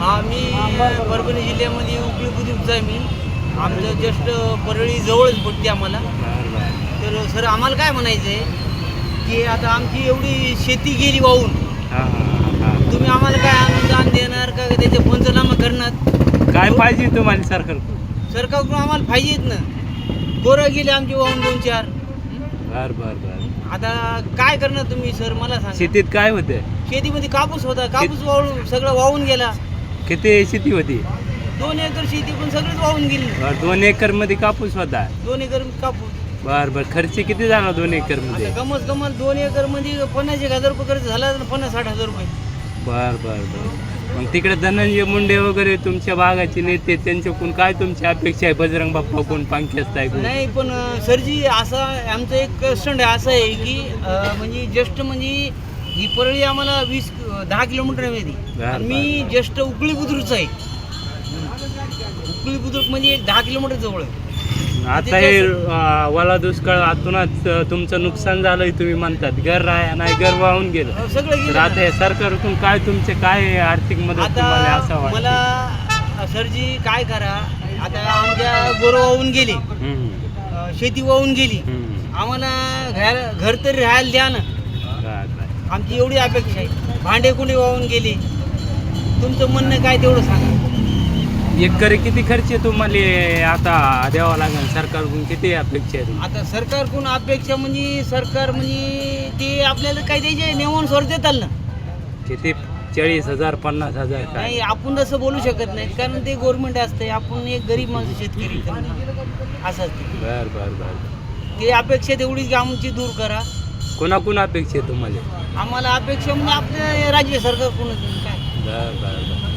मी परभणी जिल्ह्यामध्ये उपळी बुद्रुकचा आहे मी. आमचं जस्ट परळी जवळच पडते आम्हाला. तर सर आम्हाला काय म्हणायचं आहे की आता आमची एवढी शेती गेली वाहून, तुम्ही आम्हाला काय अनुदान देणार का त्याचे पंचनामा करणार? काय पाहिजे तुम्हाला सरकारकडून आम्हाला पाहिजेत ना. बोरं गेले आमचे वाहून 2-4. आता काय करणार तुम्ही सर मला सांगा. शेतीत काय होते? शेतीमध्ये कापूस होता, कापूस वाहून सगळं वाहून गेला. किती शेती होती? 2 एकर शेती पण सगळंच वाहून गेली. 2 एकर मध्ये कापूस होता. 2 एकर कापूस. बर खर्च किती झाला 2 एकर मध्ये? कमत 2 एकर मध्ये 50,000 रुपये खर्च झाला, 50-60,000 रुपये. बर मग तिकडे धनंजय मुंडे वगैरे तुमच्या भागाचे नेते, त्यांच्याकडून काय तुमची अपेक्षा आहे? बजरंग बाप्पा कोण, पांख्यास्त आहे? नाही पण सरजी असा आमचं एक क्वेश्चन आहे असं आहे की म्हणजे जस्ट म्हणजे ही परळी आम्हाला 10 किलोमीटर मध्ये. मी जस्ट उपळी बुद्रुकचा आहे. उपळी बुद्रुक म्हणजे 10 किलोमीटर जवळ आहे. आता हे वाला दुष्काळातूनच तुमचं नुकसान झालंय तुम्ही म्हणतात. घर राहा नाही, घर वाहून गेलं सगळं तर गेलं. आता हे सरकारकडून काय तुमचे काय आर्थिक मदत तुम्हाला असं आता वाटतं? मला सरजी काय करा, आता आमच्या गोरं वाहून गेले, शेती वाहून गेली, आम्हाला घर तरी राहायला द्या ना. आमची एवढी अपेक्षा आहे. भांडे कुणी वाहून गेले, तुमचं म्हणणं काय तेवढं सांगा. एकरी किती खर्च तुम्हाला आता द्यावा लागेल? सरकारकडून किती अपेक्षा आहे? आता सरकारकडून अपेक्षा म्हणजे सरकार म्हणजे ते आपल्याला काय द्यायचे नेऊन स्वर देताल ना. किती? 40,000 50,000 काय? नाही आपण तसं बोलू शकत नाही, कारण ते गव्हर्नमेंट असते. आपण एक गरीब माणसं शेतकरी असं असते. बर ते अपेक्षा तेवढी की आमची दूर करा. कोणाकोण अपेक्षा आहे तुम्हाला? आम्हाला अपेक्षा म्हणजे आपल्या राज्य सरकारकडून काय. बर